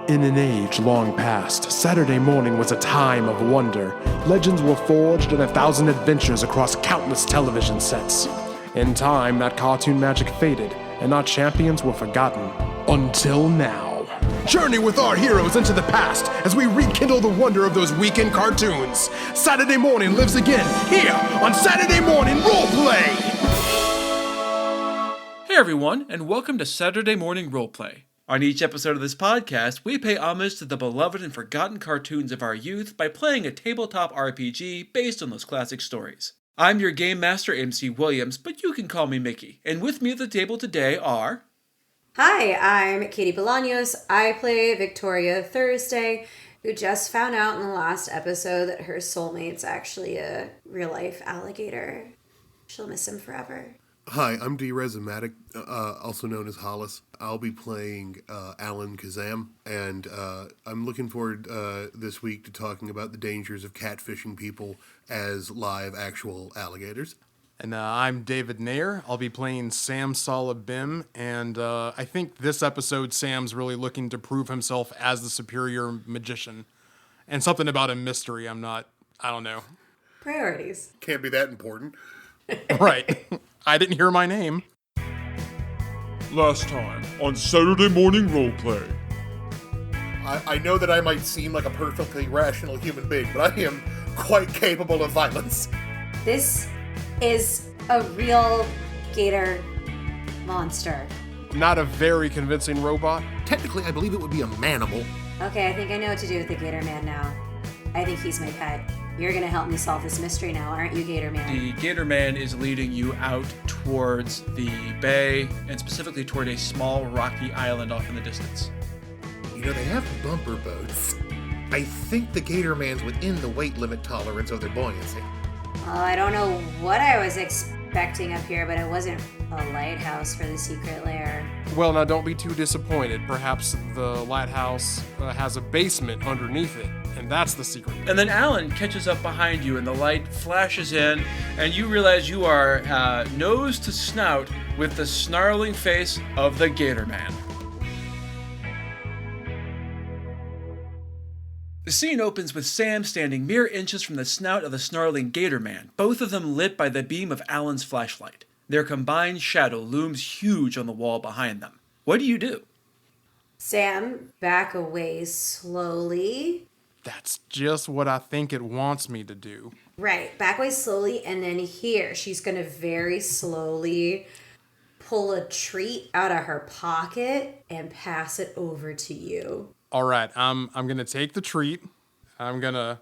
In an age long past, Saturday morning was a time of wonder. Legends were forged and 1,000 adventures across countless television sets. In time, that cartoon magic faded, and our champions were forgotten. Until now. Journey with our heroes into the past as we rekindle the wonder of those weekend cartoons. Saturday morning lives again, here on Saturday Morning Roleplay! Hey everyone, and welcome to Saturday Morning Roleplay. On each episode of this podcast, we pay homage to the beloved and forgotten cartoons of our youth by playing a tabletop RPG based on those classic stories. I'm your Game Master, MC Williams, but you can call me Mickey. And with me at the table today are... Hi, I'm Katie Bolaños. I play Victoria Thursday, who just found out in the last episode that her soulmate's actually a real-life alligator. She'll miss him forever. Hi, I'm D. Rezimatic, also known as Hollis. I'll be playing Alan Kazaam, and I'm looking forward this week to talking about the dangers of catfishing people as live, actual alligators. And I'm David Nair. I'll be playing Sam Salabim, and I think this episode Sam's really looking to prove himself as the superior magician. And something about a mystery, I don't know. Priorities. Can't be that important. Right. I didn't hear my name. Last time on Saturday Morning Roleplay. I know that I might seem like a perfectly rational human being, but I am quite capable of violence. This is a real gator monster. Not a very convincing robot. Technically, I believe it would be a manimal. Okay, I think I know what to do with the gator man now. I think he's my pet. You're gonna help me solve this mystery now, aren't you, Gator Man? The Gator Man is leading you out towards the bay, and specifically toward a small rocky island off in the distance. You know, they have bumper boats. I think the Gator Man's within the weight limit tolerance of their buoyancy. Oh, I don't know what I was expecting up here, but it wasn't a lighthouse for the secret lair. Well, now don't be too disappointed. Perhaps the lighthouse has a basement underneath it, and that's the secret. And then Alan catches up behind you, and the light flashes in, and you realize you are nose to snout with the snarling face of the Gator Man. The scene opens with Sam standing mere inches from the snout of the snarling Gator Man, both of them lit by the beam of Alan's flashlight. Their combined shadow looms huge on the wall behind them. What do you do? Sam, back away slowly. That's just what I think it wants me to do. Right, back away slowly, and then here, she's gonna very slowly pull a treat out of her pocket and pass it over to you. All right, I'm gonna take the treat. I'm gonna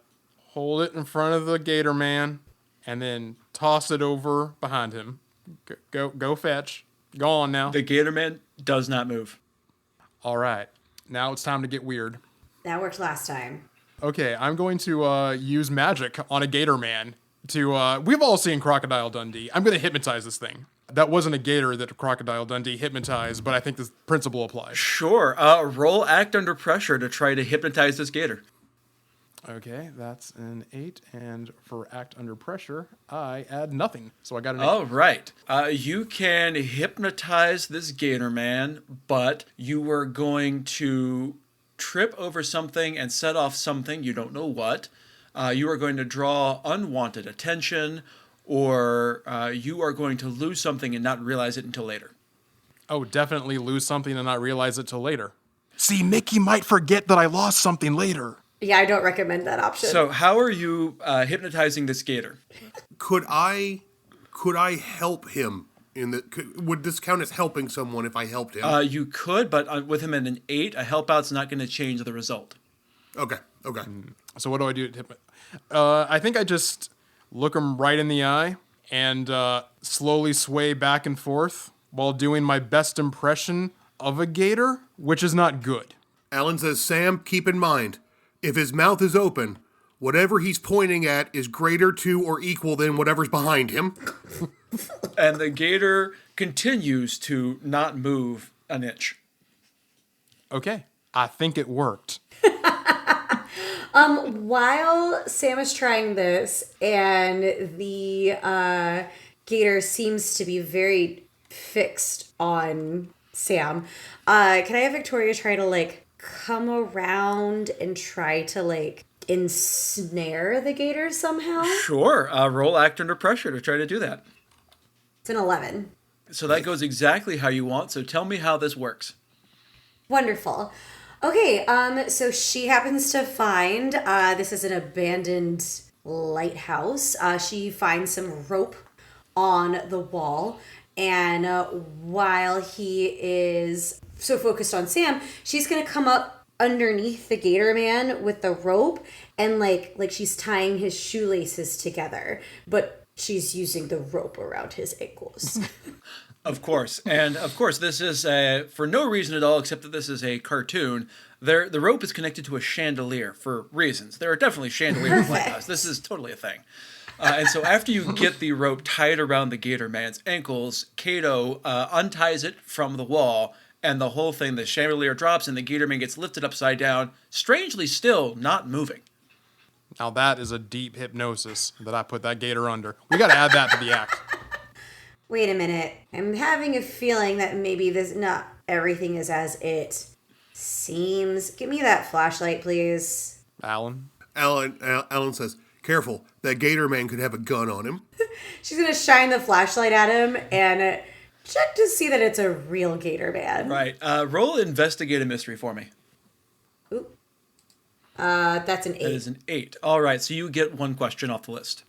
hold it in front of the Gator Man, and then toss it over behind him. Go fetch. Go on now. The Gator Man does not move. All right, now it's time to get weird. That worked last time. Okay, I'm going to use magic on a Gator Man to, we've all seen Crocodile Dundee. I'm going to hypnotize this thing. That wasn't a gator that Crocodile Dundee hypnotized, but I think the principle applies. Sure, roll act under pressure to try to hypnotize this gator. Okay, that's an 8, and for act under pressure, I add nothing, so I got an 8. All right. You can hypnotize this Gator Man, but you are going to trip over something and set off something, you don't know what. You are going to draw unwanted attention, or you are going to lose something and not realize it until later. Oh, definitely lose something and not realize it till later. See, Mickey might forget that I lost something later. Yeah, I don't recommend that option. So how are you hypnotizing this gator? Could I help him? Would this count as helping someone if I helped him? You could, but with him at an 8, a help out's not going to change the result. Okay. So what do I do to hypnotize? I think I just look him right in the eye and slowly sway back and forth while doing my best impression of a gator, which is not good. Alan says, Sam, keep in mind, if his mouth is open, whatever he's pointing at is greater to or equal than whatever's behind him. And the gator continues to not move an inch. Okay, I think it worked. While Sam is trying this, and the gator seems to be very fixed on Sam, can I have Victoria try to, come around and try to, like, ensnare the gator somehow? Sure. Roll act under pressure to try to do that. It's an 11. So that goes exactly how you want. So tell me how this works. Wonderful. Okay, so she happens to find, this is an abandoned lighthouse. She finds some rope on the wall, and while he is so focused on Sam, she's gonna come up underneath the gator man with the rope, and like she's tying his shoelaces together, but she's using the rope around his ankles. Of course. And of course, this is for no reason at all, except that this is a cartoon. The rope is connected to a chandelier for reasons. There are definitely chandeliers in the lighthouse. This is totally a thing. And so after you get the rope tied around the gator man's ankles, Cato unties it from the wall, and the whole thing, the chandelier drops, and the gator man gets lifted upside down, strangely still not moving. Now that is a deep hypnosis that I put that gator under. We got to add that to the act. Wait a minute. I'm having a feeling that maybe not everything is as it seems. Give me that flashlight, please. Alan? Alan says, "Careful, that gator man could have a gun on him." She's going to shine the flashlight at him and check to see that it's a real gator man. Right. Roll investigate a mystery for me. Ooh. That's an 8. That is an 8. All right, so you get one question off the list.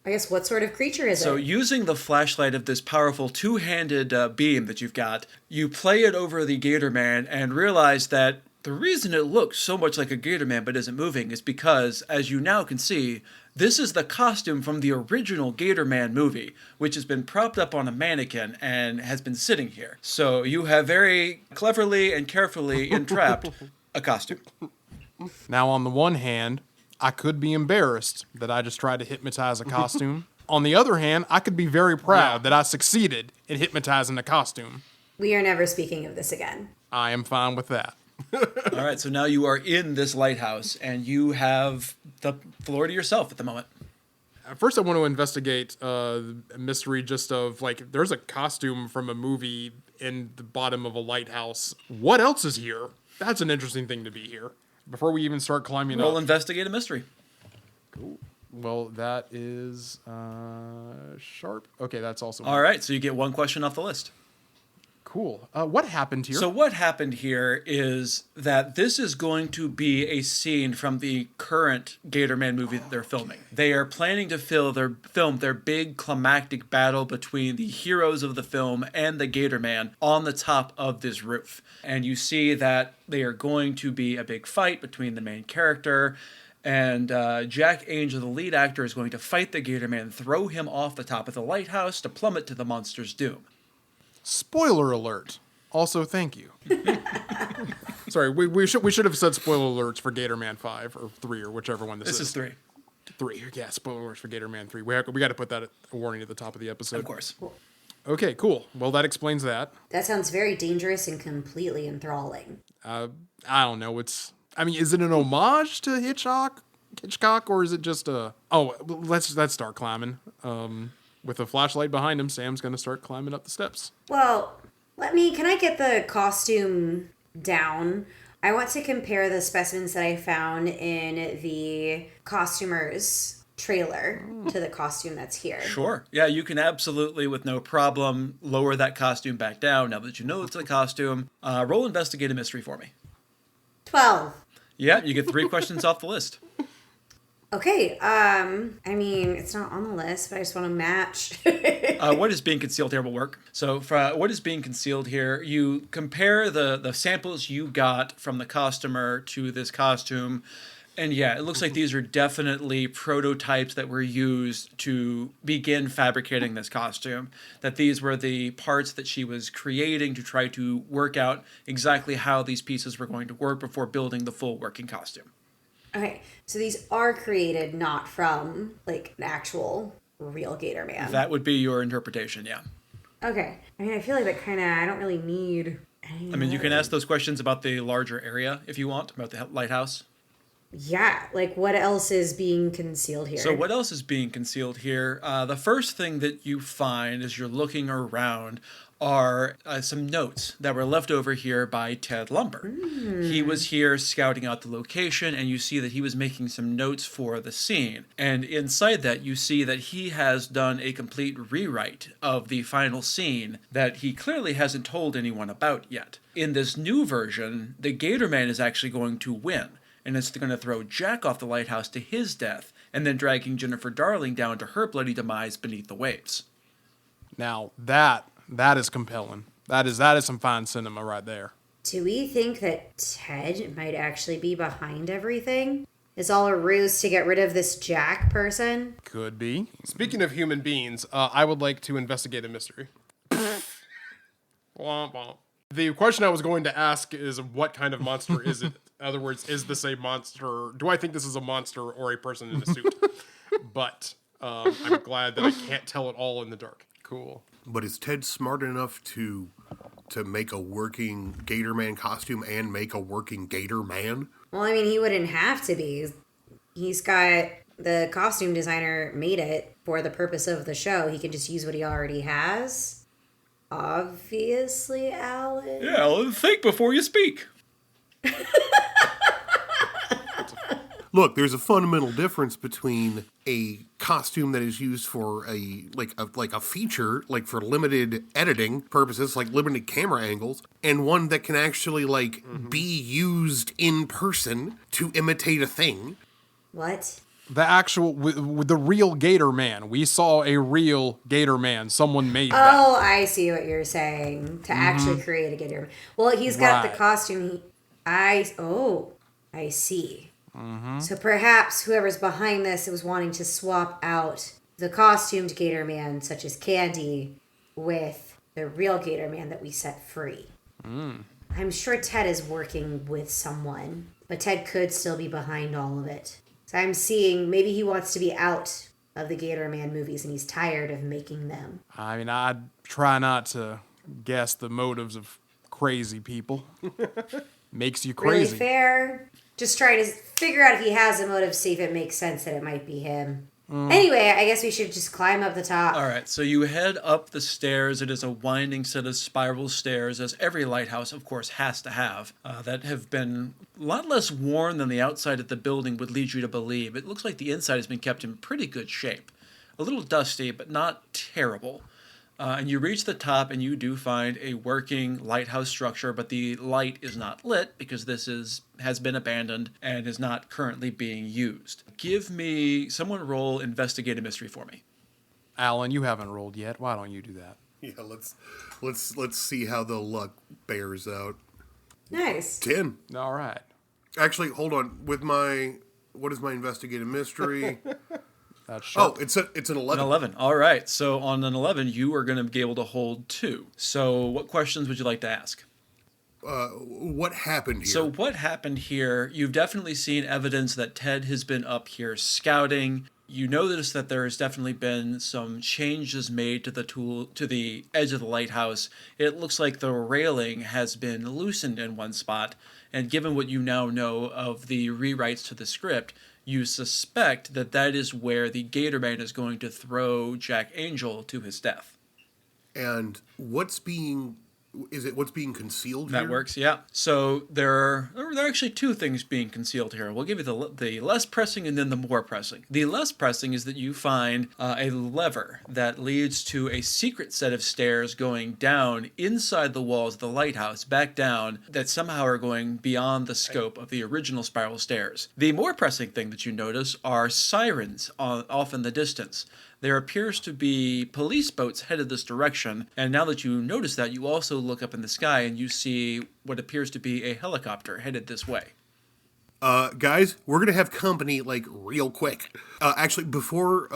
I guess what sort of creature is So it? using the flashlight of this powerful two-handed beam that you've got, you play it over the gator man and realize that the reason it looks so much like a gator man but isn't moving is because, as you now can see, this is the costume from the original Gator Man movie, which has been propped up on a mannequin and has been sitting here. So you have very cleverly and carefully entrapped a costume. Now, on the one hand, I could be embarrassed that I just tried to hypnotize a costume. On the other hand, I could be very proud that I succeeded in hypnotizing a costume. We are never speaking of this again. I am fine with that. All right, so now you are in this lighthouse and you have the floor to yourself at the moment. First, I want to investigate a mystery just of, like, there's a costume from a movie in the bottom of a lighthouse. What else is here? That's an interesting thing to be here. Before we even start climbing Roll up. investigate a mystery. Cool. Well, that is sharp. Okay, that's also... All right, so you get one question off the list. Cool. What happened here? So what happened here is that this is going to be a scene from the current Gator Man movie that they're filming. They are planning to film their big climactic battle between the heroes of the film and the Gator Man on the top of this roof. And you see that they are going to be a big fight between the main character and Jack Angel, the lead actor, is going to fight the Gator Man, throw him off the top of the lighthouse to plummet to the monster's doom. Spoiler alert. Also, thank you. Sorry, we should have said spoiler alerts for Gator Man 5 or 3 or whichever one this is. This is 3. 3. Yeah, spoiler alerts for Gator Man 3. We got to put that a warning at the top of the episode. Of course. Okay, cool. Well, that explains that. That sounds very dangerous and completely enthralling. I don't know. Is it an homage to Hitchcock, or is it just a... Oh, let's start climbing. With a flashlight behind him, Sam's going to start climbing up the steps. Well, can I get the costume down? I want to compare the specimens that I found in the costumer's trailer to the costume that's here. Sure. Yeah, you can absolutely, with no problem, lower that costume back down now that you know it's a costume. Roll investigate a mystery for me. 12. Yeah, you get 3 questions off the list. Okay, it's not on the list, but I just want to match. What is being concealed here will work. So for what is being concealed here, you compare the samples you got from the costumer to this costume, and yeah, it looks like these are definitely prototypes that were used to begin fabricating this costume. That these were the parts that she was creating to try to work out exactly how these pieces were going to work before building the full working costume. Okay, so these are created not from, like, an actual real Gator Man. That would be your interpretation, yeah. Okay. I feel like that kind of, I don't really need any You can ask those questions about the larger area if you want, about the lighthouse. Yeah, like, what else is being concealed here? So what else is being concealed here? The first thing that you find as you're looking around are some notes that were left over here by Ted Lumber. He was here scouting out the location, and you see that he was making some notes for the scene. And inside that, you see that he has done a complete rewrite of the final scene that he clearly hasn't told anyone about yet. In this new version, the Gator Man is actually going to win, and it's going to throw Jack off the lighthouse to his death, and then dragging Jennifer Darling down to her bloody demise beneath the waves. Now, that is compelling. That is some fine cinema right there. Do we think that Ted might actually be behind everything? Is all a ruse to get rid of this Jack person? Could be. Speaking of human beings, I would like to investigate a mystery. Womp womp. The question I was going to ask is, what kind of monster is it? In other words, is this a monster? Do I think this is a monster or a person in a suit? But I'm glad that I can't tell it all in the dark. Cool. But is Ted smart enough to make a working Gator Man costume and make a working Gator Man? Well, I mean, he wouldn't have to be. He's got the costume designer made it for the purpose of the show. He can just use what he already has. Obviously, Alan. Yeah, Alan, think before you speak. Look, there's a fundamental difference between a costume that is used for a feature, like for limited editing purposes, like limited camera angles, and one that can actually be used in person to imitate a thing. What? The actual, with the real Gator Man. We saw a real Gator Man. Someone made that. Oh, I see what you're saying. To actually create a Gator Man. Well, he's got the costume. I see. So perhaps whoever's behind this was wanting to swap out the costumed Gator Man, such as Candy, with the real Gator Man that we set free. I'm sure Ted is working with someone, but Ted could still be behind all of it. So I'm seeing maybe he wants to be out of the Gator Man movies and he's tired of making them. I mean, I'd try not to guess the motives of crazy people. Makes you crazy. Really fair. Just trying to figure out if he has a motive, see if it makes sense that it might be him. Anyway, I guess we should just climb up the top. All right, so you head up the stairs. It is a winding set of spiral stairs, as every lighthouse, of course, has to have, that have been a lot less worn than the outside of the building would lead you to believe. It looks like the inside has been kept in pretty good shape. A little dusty, but not terrible. And you reach the top and you do find a working lighthouse structure, but the light is not lit because this has been abandoned and is not currently being used. Someone roll investigate a mystery for me. Alan, you haven't rolled yet. Why don't you do that? Yeah, let's see how the luck bears out. Nice. 10. All right. Actually, hold on. What is my investigative mystery? That's sharp. Oh, it's an 11. An 11. All right. So on an 11, you are going to be able to hold 2. So what questions would you like to ask? What happened here? So what happened here, you've definitely seen evidence that Ted has been up here scouting. You notice that there has definitely been some changes made to the edge of the lighthouse. It looks like the railing has been loosened in one spot. And given what you now know of the rewrites to the script, you suspect that is where the Gator Man is going to throw Jack Angel to his death. And what's being concealed That here? works, yeah. So there are actually 2 things being concealed here. We'll give you the less pressing and then the more pressing. The less pressing is that you find a lever that leads to a secret set of stairs going down inside the walls of the lighthouse, back down, that somehow are going beyond the scope of the original spiral stairs. The more pressing thing that you notice are sirens off in the distance. There appears to be police boats headed this direction, and now that you notice that, you also look up in the sky and you see what appears to be a helicopter headed this way. Guys, we're gonna have company real quick. Actually, before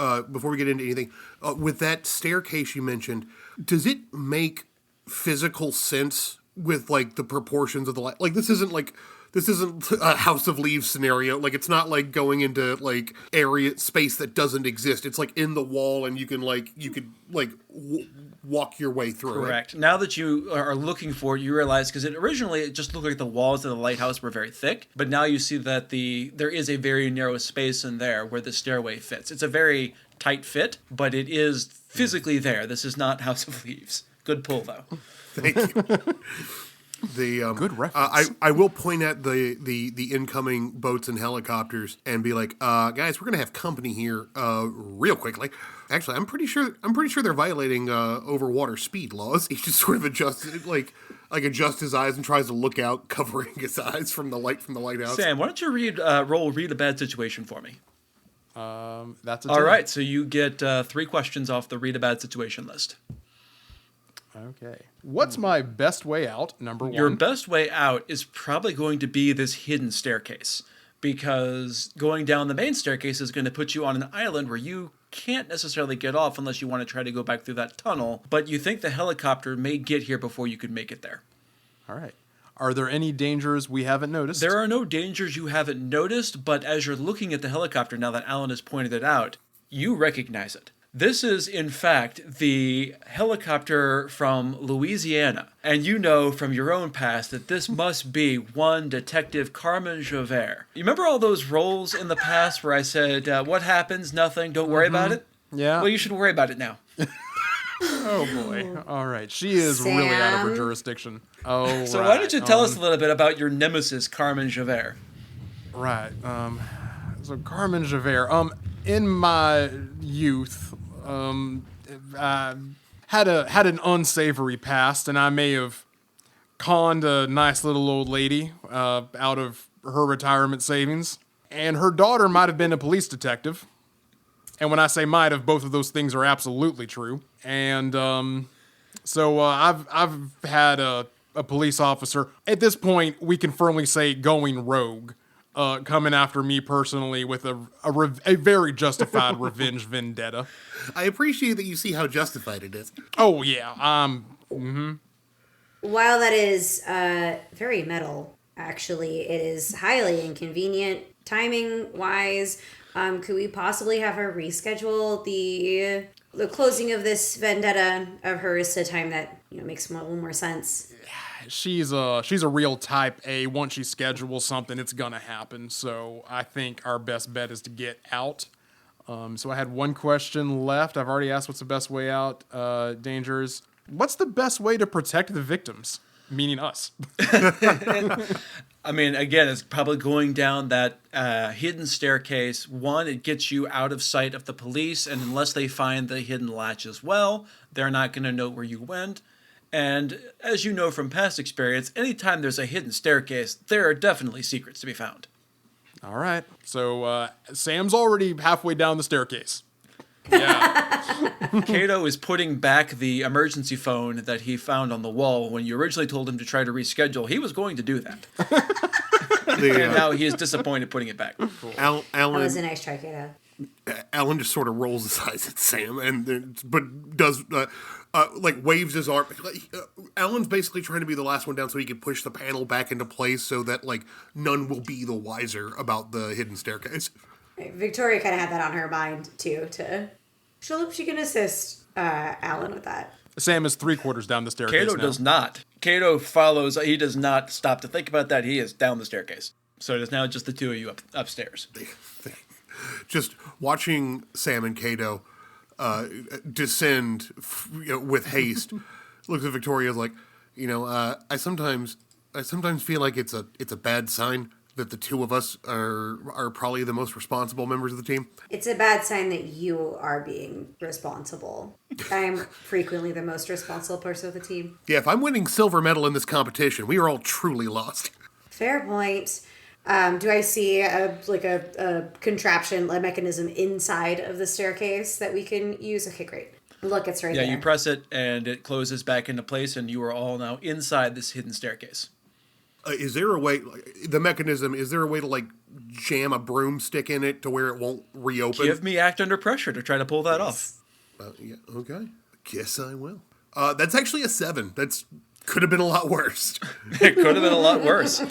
we get into anything, with that staircase you mentioned, does it make physical sense with the proportions of the light? This isn't a House of Leaves scenario. It's not going into area space that doesn't exist. It's in the wall, and you could walk your way through. Correct. Now that you are looking for it, you realize, because originally it just looked like the walls of the lighthouse were very thick, but now you see that there is a very narrow space in there where the stairway fits. It's a very tight fit, but it is physically there. This is not House of Leaves. Good pull, though. Thank you. Good reference. I will point at the incoming boats and helicopters and be like, guys, we're gonna have company here real quickly. Actually, I'm pretty sure they're violating overwater speed laws. He just sort of adjusts his eyes and tries to look out, covering his eyes from the lighthouse. Sam, why don't you read a bad situation for me? That's a All 10. right, so you get 3 questions off the read a bad situation list. Okay. What's my best way out? Number 1. Your best way out is probably going to be this hidden staircase, because going down the main staircase is going to put you on an island where you can't necessarily get off unless you want to try to go back through that tunnel, but you think the helicopter may get here before you could make it there. All right. Are there any dangers we haven't noticed? There are no dangers you haven't noticed, but as you're looking at the helicopter, now that Alan has pointed it out, you recognize it. This is, in fact, the helicopter from Louisiana. And you know from your own past that this must be one Detective Carmen Javert. You remember all those roles in the past where I said, what happens? Nothing. Don't worry about it? Yeah. Well, you should worry about it now. Oh, boy. All right. She is really out of her Sam? jurisdiction. Oh, So right. why don't you tell us a little bit about your nemesis, Carmen Javert? Right. So Carmen Javert. In my youth, I had an unsavory past, and I may have conned a nice little old lady out of her retirement savings, and her daughter might have been a police detective. And when I say might have, both of those things are absolutely true. And so I've had a police officer. At this point, we can firmly say going rogue. Coming after me personally with a very justified revenge vendetta. I appreciate that you see how justified it is. Oh, yeah. While that is very metal, actually, it is highly inconvenient timing-wise. Could we possibly have her reschedule the closing of this vendetta of hers to a time that makes a little more sense? She's a real type A. Once she schedules something, it's gonna happen. So I think our best bet is to get out. So I had one question left. I've already asked what's the best way out. Dangers. What's the best way to protect the victims? Meaning us. I mean, again, it's probably going down that hidden staircase. One, it gets you out of sight of the police, and unless they find the hidden latch as well, they're not going to know where you went. And as you know from past experience, anytime there's a hidden staircase, there are definitely secrets to be found. All right. So Sam's already halfway down the staircase. Yeah. Cato is putting back the emergency phone that he found on the wall when you originally told him to try to reschedule. He was going to do that. And now he is disappointed putting it back. Alan, That was a nice try, Cato. Alan just sort of rolls his eyes at Sam, but does waves his arm. Alan's basically trying to be the last one down so he can push the panel back into place so that none will be the wiser about the hidden staircase. Victoria kind of had that on her mind too. She can assist Alan with that. Sam is 3/4 down the staircase Cato now. does not. Cato follows. He does not stop to think about that. He is down the staircase. So it is now just the two of you upstairs. Just watching Sam and Cato descend with haste. Looks at Victoria like, I sometimes feel like it's a bad sign that the two of us are probably the most responsible members of the team. It's a bad sign that you are being responsible. I'm frequently the most responsible person of the team. Yeah, if I'm winning silver medal in this competition, we are all truly lost. Fair point. Do I see a contraption, a mechanism inside of the staircase that we can use? Okay, great. Look, it's right there. Yeah, you press it and it closes back into place, and you are all now inside this hidden staircase. Is there a way, the mechanism, is there a way to jam a broomstick in it to where it won't reopen? Give me act under pressure to try to pull that off. Yeah, okay. Guess I will. That's actually a 7. That's could have been a lot worse. It could have been a lot worse.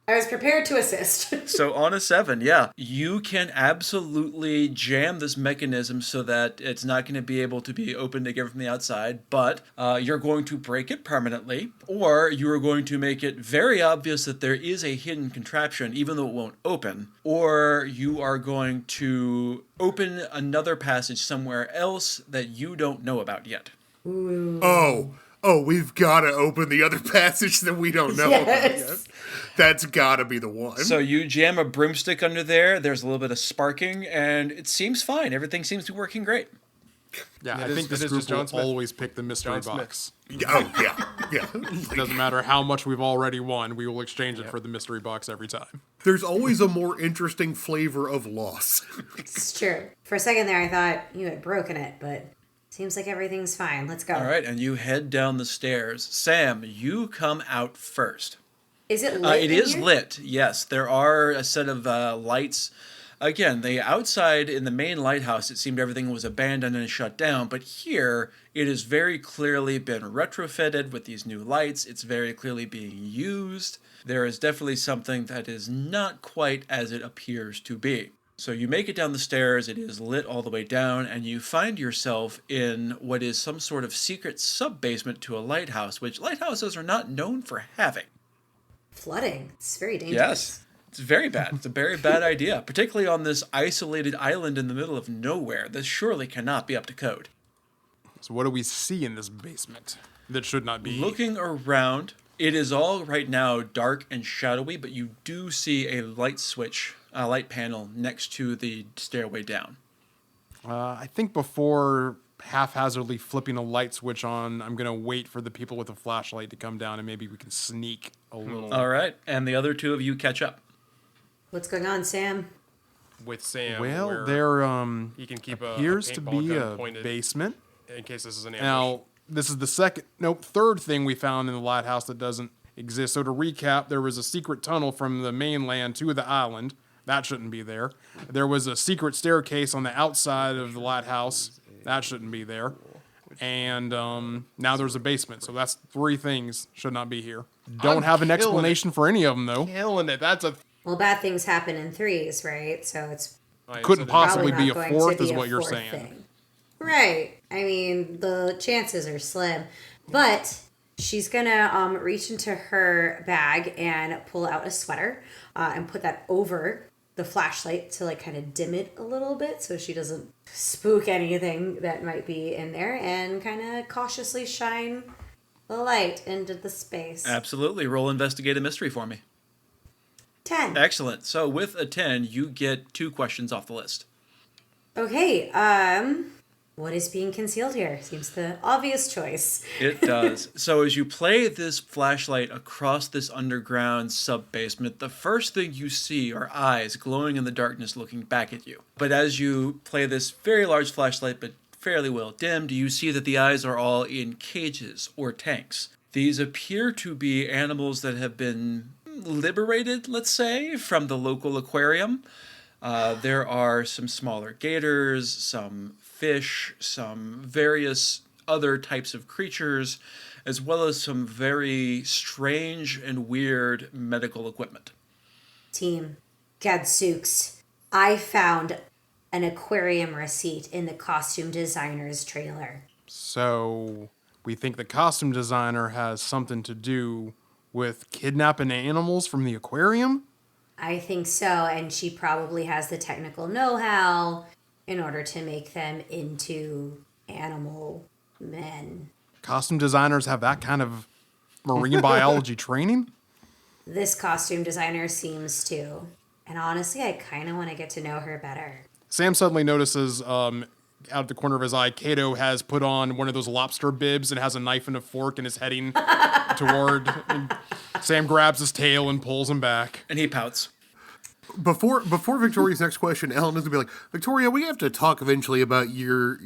I was prepared to assist. So on a 7, yeah, you can absolutely jam this mechanism so that it's not going to be able to be opened again from the outside, but you're going to break it permanently, or you are going to make it very obvious that there is a hidden contraption, even though it won't open, or you are going to open another passage somewhere else that you don't know about yet. Oh, we've got to open the other passage that we don't know about yet. That's got to be the one. So you jam a broomstick under there. There's a little bit of sparking, and it seems fine. Everything seems to be working great. Yeah, I think this group will always pick the mystery box. Oh, yeah. It doesn't matter how much we've already won, we will exchange it for the mystery box every time. There's always a more interesting flavor of loss. It's true. For a second there, I thought you had broken it, but seems like everything's fine. Let's go. All right, and you head down the stairs. Sam, you come out first. Is it lit? It is lit, yes. There are a set of lights. Again, the outside in the main lighthouse, it seemed everything was abandoned and shut down. But here, it has very clearly been retrofitted with these new lights. It's very clearly being used. There is definitely something that is not quite as it appears to be. So you make it down the stairs, it is lit all the way down, and you find yourself in what is some sort of secret sub-basement to a lighthouse, which lighthouses are not known for having. Flooding. It's very dangerous. Yes, it's very bad. It's a very bad idea, particularly on this isolated island in the middle of nowhere. This surely cannot be up to code. So what do we see in this basement that should not be? Looking around, it is all right now dark and shadowy, but you do see a light switch, a light panel next to the stairway down. I think before haphazardly flipping a light switch on, I'm going to wait for the people with a flashlight to come down and maybe we can sneak a little. All right, and the other two of you catch up. What's going on, Sam? With Sam. Well, there he can keep appears a to paintball be gun a pointed basement. in case this is an ambush. Now, this is the third thing we found in the lighthouse that doesn't exist. So to recap, there was a secret tunnel from the mainland to the island. That shouldn't be there. There was a secret staircase on the outside of the lighthouse. That shouldn't be there. And now there's a basement. So that's three things should not be here. Don't have an explanation for any of them, though. Killing it. That's a Well, bad things happen in threes, right? So it's Couldn't possibly probably be not a going to fourth, be is a what you're fourth saying. thing. Right. I mean, the chances are slim. But she's going to reach into her bag and pull out a sweater and put that over the flashlight to like kind of dim it a little bit so she doesn't spook anything that might be in there, and kind of cautiously shine the light into the space. Absolutely. Roll investigate a mystery for me. 10. Excellent. So with a 10, you get 2 questions off the list. Okay, what is being concealed here? Seems the obvious choice. It does. So as you play this flashlight across this underground sub-basement, the first thing you see are eyes glowing in the darkness looking back at you. But as you play this very large flashlight, but fairly well dimmed, you see that the eyes are all in cages or tanks. These appear to be animals that have been liberated, let's say, from the local aquarium. There are some smaller gators, some fish, some various other types of creatures, as well as some very strange and weird medical equipment. Team, Gadzooks, I found an aquarium receipt in the costume designer's trailer. So we think the costume designer has something to do with kidnapping animals from the aquarium? I think so, and she probably has the technical know-how in order to make them into animal men. Costume designers have that kind of marine biology training? This costume designer seems to. And honestly, I kind of want to get to know her better. Sam suddenly notices out of the corner of his eye, Cato has put on one of those lobster bibs and has a knife and a fork and is heading toward. And Sam grabs his tail and pulls him back. And he pouts. Before Victoria's next question, Ellen is going to be like, Victoria, we have to talk eventually about your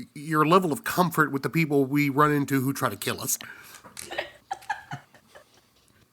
level of comfort with the people we run into who try to kill us.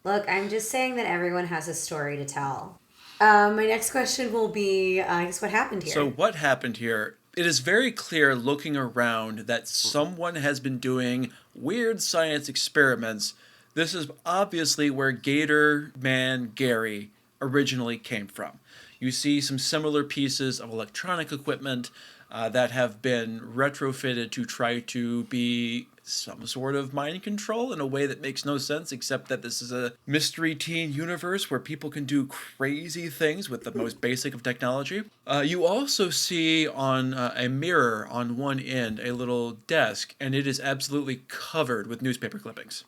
Look, I'm just saying that everyone has a story to tell. My next question will be, I guess, what happened here? So what happened here? It is very clear looking around that someone has been doing weird science experiments. This is obviously where Gator Man Gary originally came from. You see some similar pieces of electronic equipment that have been retrofitted to try to be some sort of mind control in a way that makes no sense, except that this is a mystery teen universe where people can do crazy things with the most basic of technology. You also see on a mirror on one end a little desk, and it is absolutely covered with newspaper clippings.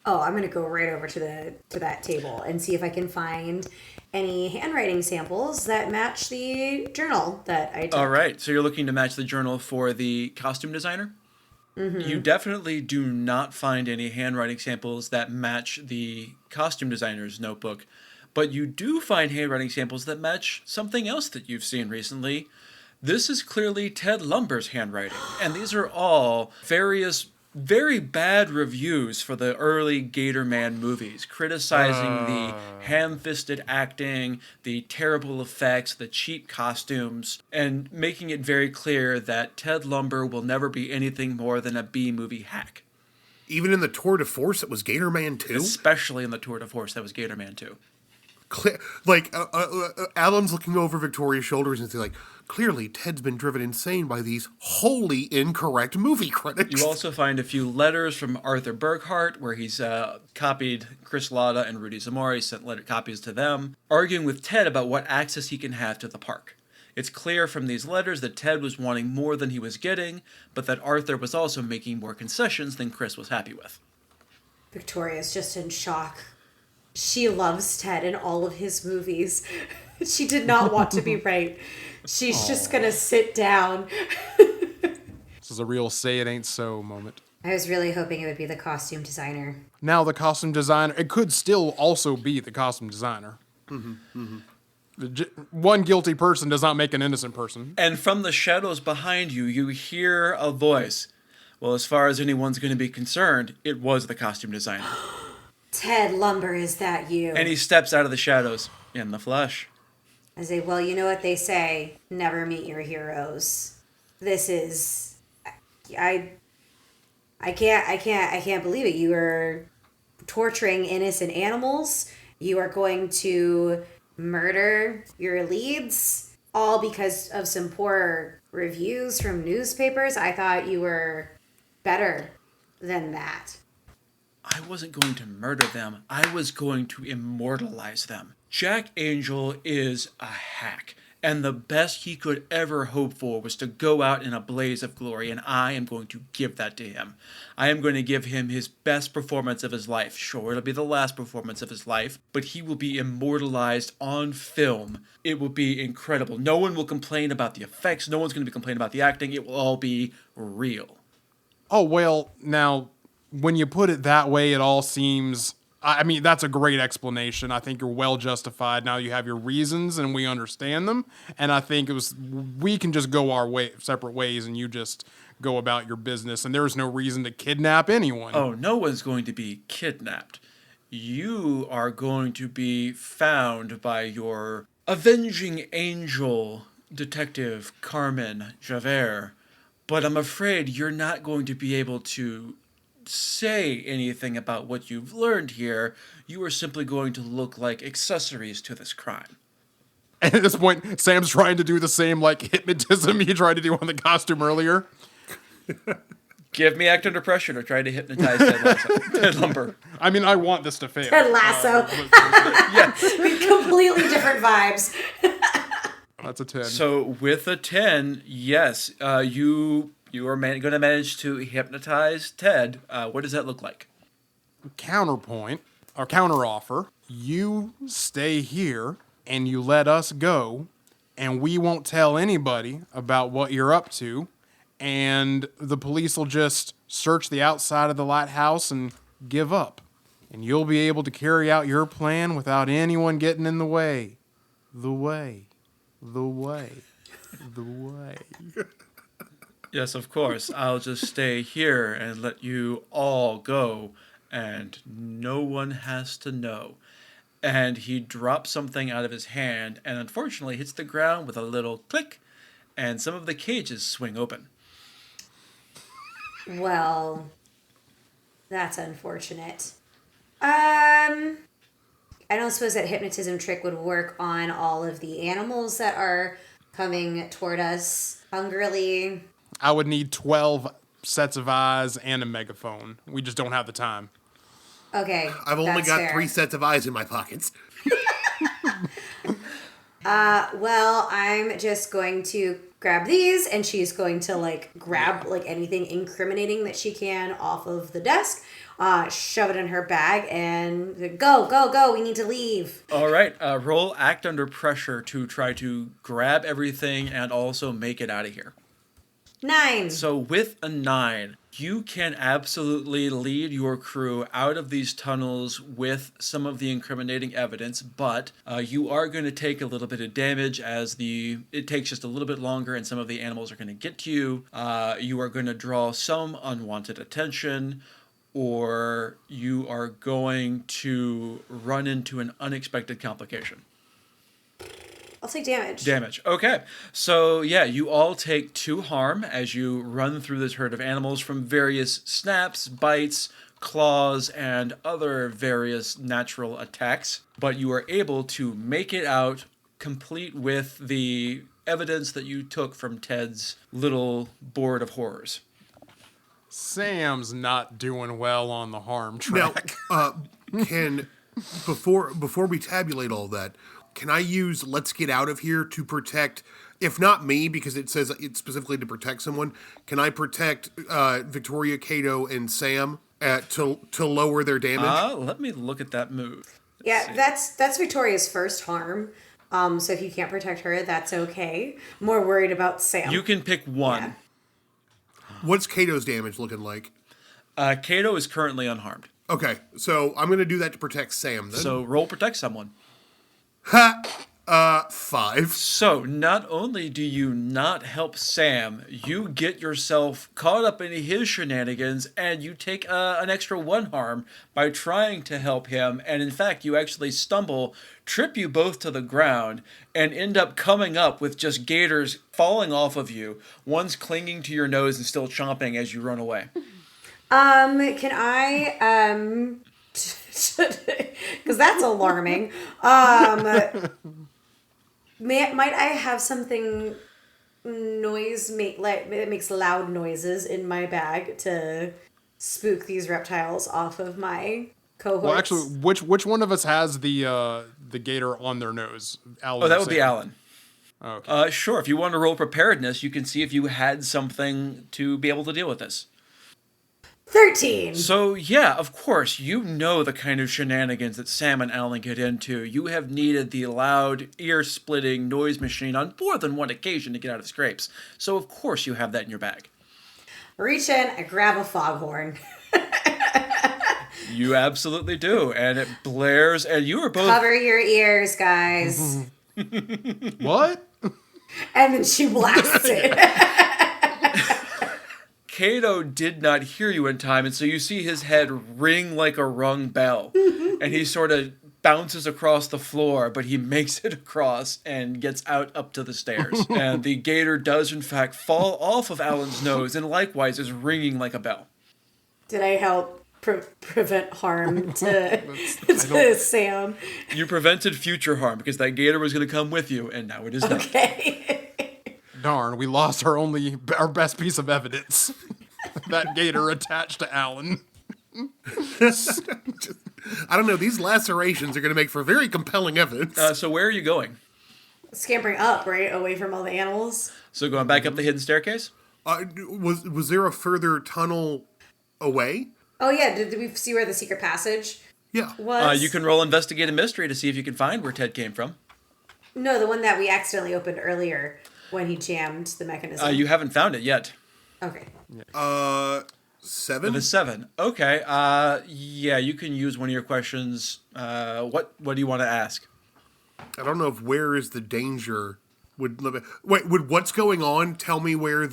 Oh, I'm going to go right over to that table and see if I can find any handwriting samples that match the journal that I took. All right, so you're looking to match the journal for the costume designer? Mm-hmm. You definitely do not find any handwriting samples that match the costume designer's notebook, but you do find handwriting samples that match something else that you've seen recently. This is clearly Ted Lumber's handwriting, and these are all various very bad reviews for the early Gator Man movies, criticizing the ham-fisted acting, the terrible effects, the cheap costumes, and making it very clear that Ted Lumber will never be anything more than a B-movie hack. Even in the Tour de Force, it was Gator Man 2? Especially in the Tour de Force, that was Gator Man 2. Alan's looking over Victoria's shoulders and he's like, clearly Ted's been driven insane by these wholly incorrect movie critics. You also find a few letters from Arthur Burkhart where he's copied Chris Latta and Rudy Zamora. He sent letter copies to them, arguing with Ted about what access he can have to the park. It's clear from these letters that Ted was wanting more than he was getting, but that Arthur was also making more concessions than Chris was happy with. Victoria's just in shock. She loves Ted in all of his movies. She did not want to be right. She's just going to sit down. This is a real say it ain't so moment. I was really hoping it would be the costume designer. Now the costume designer, it could still also be the costume designer. One guilty person does not make an innocent person. And from the shadows behind you, you hear a voice. Well, as far as anyone's going to be concerned, it was the costume designer. Ted Lumber, is that you? And he steps out of the shadows in the flesh. I say, well, you know what they say, never meet your heroes. This is, I can't believe it. You are torturing innocent animals. You are going to murder your leads, all because of some poor reviews from newspapers. I thought you were better than that. I wasn't going to murder them. I was going to immortalize them. Jack Angel is a hack, and the best he could ever hope for was to go out in a blaze of glory, and I am going to give that to him. I am going to give him his best performance of his life. Sure, it'll be the last performance of his life, but he will be immortalized on film. It will be incredible. No one will complain about the effects. No one's going to be complaining about the acting. It will all be real. Oh, well, now, when you put it that way, it all seems... I mean, that's a great explanation. I think you're well justified. Now you have your reasons, and we understand them. And I think we can just go our separate ways, and you just go about your business. And there's no reason to kidnap anyone. Oh, no one's going to be kidnapped. You are going to be found by your avenging angel, Detective Carmen Javert. But I'm afraid you're not going to be able to say anything about what you've learned here. You are simply going to look like accessories to this crime. And at this point, Sam's trying to do the same, like, hypnotism he tried to do on the costume earlier. Give me act under pressure to try to hypnotize Ted Lumber. I mean, I want this to fail. Ted Lasso. Yes. Completely different vibes. That's a 10. So with a 10, yes, you are going to manage to hypnotize Ted. What does that look like? Counterpoint, or counteroffer, you stay here and you let us go, and we won't tell anybody about what you're up to, and the police will just search the outside of the lighthouse and give up. And you'll be able to carry out your plan without anyone getting in the way. The way. Yes, of course. I'll just stay here and let you all go, and no one has to know. And he drops something out of his hand, and unfortunately hits the ground with a little click, and some of the cages swing open. Well, that's unfortunate. I don't suppose that hypnotism trick would work on all of the animals that are coming toward us hungrily. I would need 12 sets of eyes and a megaphone. We just don't have the time. Okay. I've only that's got fair. 3 sets of eyes in my pockets. Well, I'm just going to grab these, and she's going to like grab like anything incriminating that she can off of the desk, shove it in her bag, and go. We need to leave. All right, roll act under pressure to try to grab everything and also make it out of here. 9. So with a 9, you can absolutely lead your crew out of these tunnels with some of the incriminating evidence, but you are going to take a little bit of damage as it takes just a little bit longer and some of the animals are going to get to you. You are going to draw some unwanted attention, or you are going to run into an unexpected complication. I'll take damage. Damage. Okay. So, yeah, you all take 2 harm as you run through this herd of animals from various snaps, bites, claws, and other various natural attacks. But you are able to make it out, complete with the evidence that you took from Ted's little board of horrors. Sam's not doing well on the harm Now, track. before we tabulate all that, can I use "Let's get out of here" to protect, if not me, because it says it's specifically to protect someone? Can I protect Victoria, Cato, and Sam to lower their damage? Let me look at that move. Yeah, that's Victoria's first harm. So if you can't protect her, that's okay. More worried about Sam. You can pick one. Yeah. What's Cato's damage looking like? Cato is currently unharmed. Okay, so I'm going to do that to protect Sam then. So roll protect someone. 5. So, not only do you not help Sam, you get yourself caught up in his shenanigans, and you take an extra 1 harm by trying to help him, and in fact, you actually stumble, trip you both to the ground, and end up coming up with just gators falling off of you. One's clinging to your nose and still chomping as you run away. Can I, because that's alarming. Might I have something that makes loud noises in my bag to spook these reptiles off of my cohorts? Well, actually, which one of us has the gator on their nose? Alan Oh, that or would be Sam? Alan. Okay. Sure, if you want to roll preparedness, you can see if you had something to be able to deal with this. 13. So, yeah, of course, you know the kind of shenanigans that Sam and Alan get into. You have needed the loud, ear-splitting noise machine on more than one occasion to get out of scrapes. So, of course, you have that in your bag. Reach in, I grab a foghorn. You absolutely do, and it blares, and you are both... Cover your ears, guys. What? And then she blasts it. Cato did not hear you in time, and so you see his head ring like a rung bell. And he sort of bounces across the floor, but he makes it across and gets out up to the stairs. And the gator does, in fact, fall off of Alan's nose, and likewise is ringing like a bell. Did I help prevent harm to Sam? You prevented future harm, because that gator was going to come with you, and now it is done. Okay. Darn, we lost our best piece of evidence. That gator attached to Alan. I don't know, these lacerations are going to make for very compelling evidence. So where are you going? Scampering up, right? Away from all the animals. So going back up the hidden staircase? Was there a further tunnel away? Oh, yeah. Did we see where the secret passage Yeah. was? You can roll Investigate a Mystery to see if you can find where Ted came from. No, the one that we accidentally opened earlier when he jammed the mechanism. You haven't found it yet. Okay. 7? The 7. Okay. Yeah, you can use one of your questions. What do you want to ask? I don't know if where is the danger would would what's going on tell me where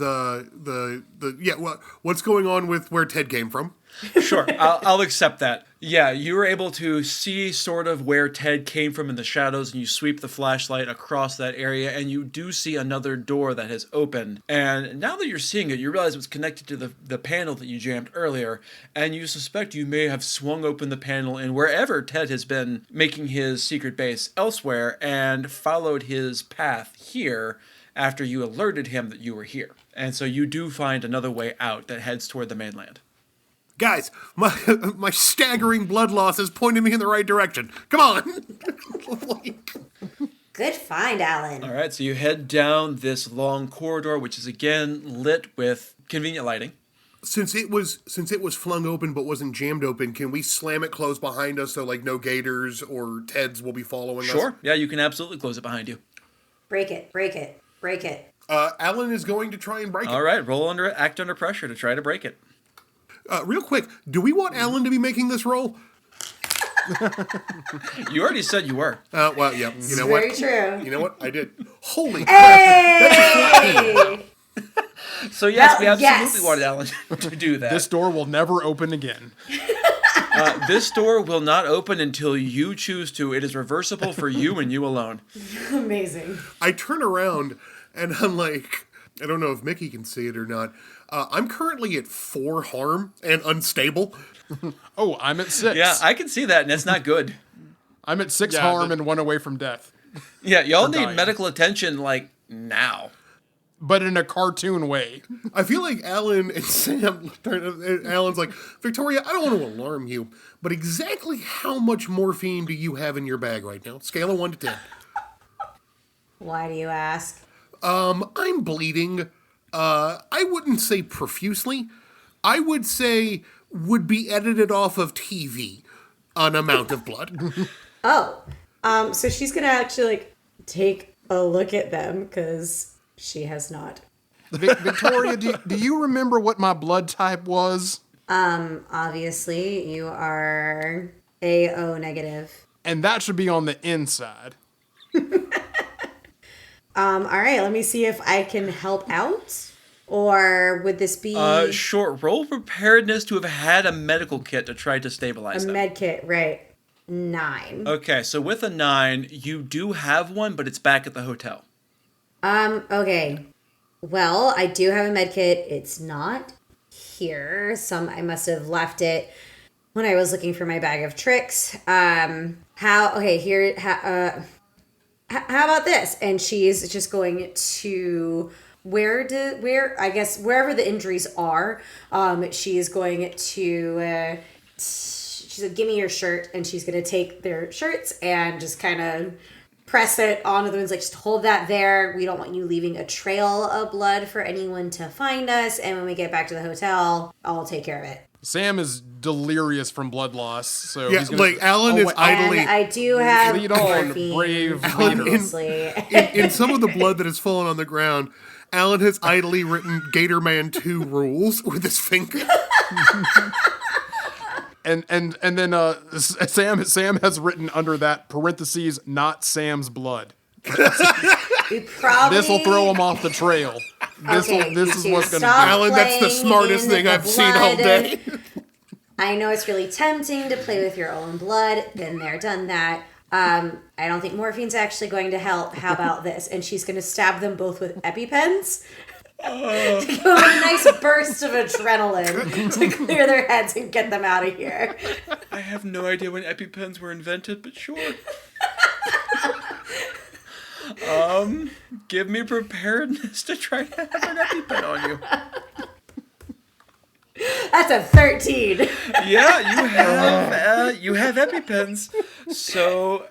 what's going on with where Ted came from? Sure, I'll accept that. Yeah, you were able to see sort of where Ted came from in the shadows, and you sweep the flashlight across that area, and you do see another door that has opened. And now that you're seeing it, you realize it was connected to the panel that you jammed earlier, and you suspect you may have swung open the panel in wherever Ted has been making his secret base elsewhere, and followed his path here after you alerted him that you were here. And so you do find another way out that heads toward the mainland. Guys, my staggering blood loss is pointing me in the right direction. Come on. Good find, Alan. All right, so you head down this long corridor, which is again lit with convenient lighting. Since it was flung open but wasn't jammed open, can we slam it closed behind us so like no gators or Teds will be following us? Sure. Yeah, you can absolutely close it behind you. Break it. Alan is going to try and break it. All right, act under pressure to try to break it. Real quick, do we want Alan to be making this roll? You already said you were. Well, yeah. You know what? Very true. You know what? I did. Holy Hey! So yes, Well, we absolutely wanted Alan to do that. This door will never open again. This door will not open until you choose to. It is reversible for you and you alone. Amazing. I turn around and I'm like, I don't know if Mickey can see it or not. I'm currently at 4 harm and unstable. Oh, I'm at 6. Yeah, I can see that, and that's not good. I'm at 6 harm and 1 away from death. Yeah, y'all need dying. medical attention, like, now. But in a cartoon way. I feel like Alan and Sam, Alan's like, Victoria, I don't want to alarm you, but exactly how much morphine do you have in your bag right now? Scale of 1 to 10. Why do you ask? I'm bleeding. I wouldn't say profusely. I would say would be edited off of TV an amount of blood. Oh, so she's gonna actually like take a look at them because she has not. Victoria, do you remember what my blood type was? Obviously, you are AO negative. And that should be on the inside. All right, let me see if I can help out. Or would this be Sure. Roll preparedness to have had a medical kit to try to stabilize a them. med kit? Right. 9. Okay, so with a 9, you do have one, but it's back at the hotel. Okay. Well, I do have a med kit. It's not here. I must have left it when I was looking for my bag of tricks. How about this? And she's just going to I guess wherever the injuries are, she is going to she's like, give me your shirt, and she's gonna take their shirts and just kind of press it onto the ones, like, just hold that there. We don't want you leaving a trail of blood for anyone to find us, and when we get back to the hotel, I'll take care of it. Sam is delirious from blood loss, so Yeah, he's gonna, like Alan is idly. And I do have Lead on, morphine, brave Alan, leader. obviously. in some of the blood that has fallen on the ground, Alan has idly written Gatorman 2 rules with his finger. And then Sam has written under that parentheses, not Sam's blood. We probably, This will throw him off the trail. This is what's going to do. Alan, that's the smartest thing I've seen all day. I know it's really tempting to play with your own blood. Been there, done that. I don't think morphine's actually going to help. How about this? And she's going to stab them both with EpiPens. To give them a nice burst of adrenaline to clear their heads and get them out of here. I have no idea when EpiPens were invented, but sure. Give me preparedness to try to have an EpiPen on you. That's a 13. Yeah, you have EpiPens. So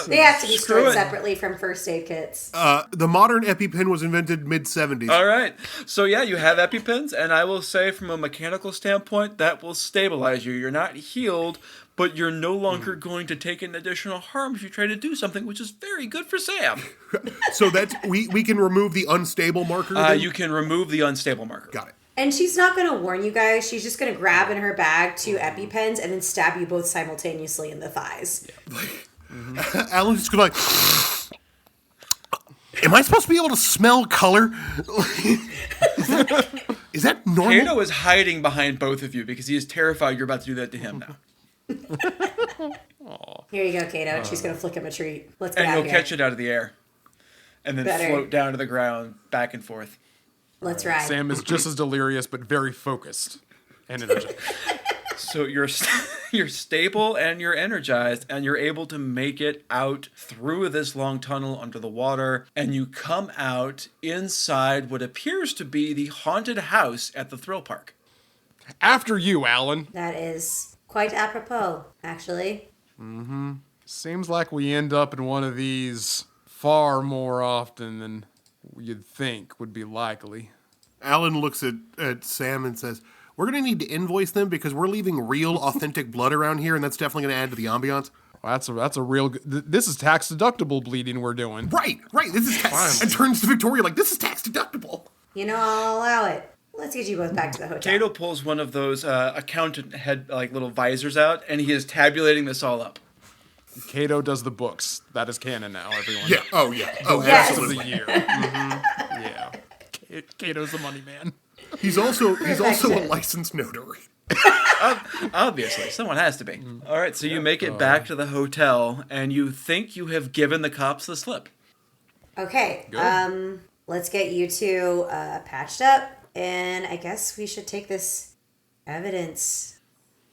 They have to be screw stored it. separately from first aid kits. The modern EpiPen was invented mid-70s. All right. So yeah, you have EpiPens, and I will say from a mechanical standpoint, that will stabilize you. You're not healed, but you're no longer going to take an additional harm if you try to do something, which is very good for Sam. So that's we can remove the unstable marker. then? You can remove the unstable marker. Got it. And she's not going to warn you guys. She's just going to grab in her bag 2 EpiPens and then stab you both simultaneously in the thighs. Alan's just going like, am I supposed to be able to smell color? Is that normal? Cato is hiding behind both of you because he is terrified you're about to do that to him now. Here you go, Cato. She's going to flick him a treat. Let's get And out you'll of here. catch it out of the air. And then Better. float down to the ground, back and forth. Let's ride. Sam is just as delirious, but very focused and energetic. So you're stable and you're energized and you're able to make it out through this long tunnel under the water, and you come out inside what appears to be the haunted house at the thrill park. After you, Alan. That is quite apropos, actually. Seems like we end up in one of these far more often than you'd think would be likely. Alan looks at Sam and says, we're going to need to invoice them because we're leaving real, authentic blood around here, and that's definitely going to add to the ambiance. Well, that's a real. This is tax deductible bleeding we're doing. Right. This is tax. And turns to Victoria like, this is tax deductible. You know, I'll allow it. Let's get you both back to the hotel. Cato pulls one of those accountant head like little visors out, and he is tabulating this all up. Cato does the books. That is canon now, everyone. Yeah. Oh, yeah. Oh, Yes. Of absolutely. the year. Yeah. Cato's the money man. He's also a licensed notary. Obviously, someone has to be. All right, so you make it back to the hotel, and you think you have given the cops the slip. Okay, let's get you two patched up, and I guess we should take this evidence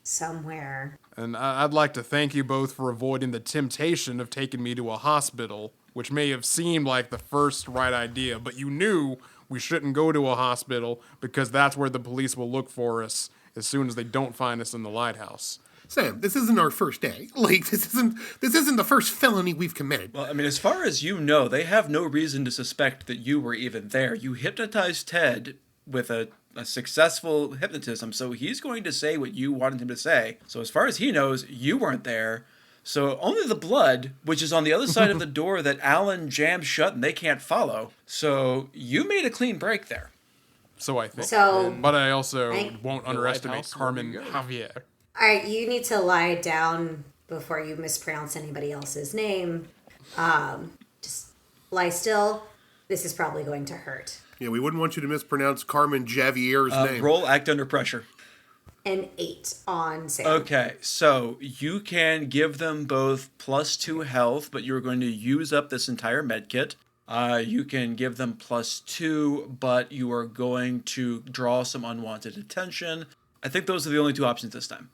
somewhere. And I'd like to thank you both for avoiding the temptation of taking me to a hospital, which may have seemed like the first right idea, but you knew we shouldn't go to a hospital because that's where the police will look for us as soon as they don't find us in the lighthouse. Sam, this isn't our first day. Like, this isn't the first felony we've committed. Well, I mean, as far as you know, they have no reason to suspect that you were even there. You hypnotized Ted with a successful hypnotism, so he's going to say what you wanted him to say. So as far as he knows, you weren't there. So only the blood, which is on the other side of the door that Alan jammed shut and they can't follow. So you made a clean break there. So I think. So, But I also I- won't underestimate lighthouse, Carmen where we go. Javier. all right, you need to lie down before you mispronounce anybody else's name. Just lie still. This is probably going to hurt. Yeah, we wouldn't want you to mispronounce Carmen Javier's name. Roll act under pressure. An 8 on Sam. Okay, so you can give them both +2 health, but you're going to use up this entire med kit. You can give them +2, but you are going to draw some unwanted attention. I think those are the only two options this time.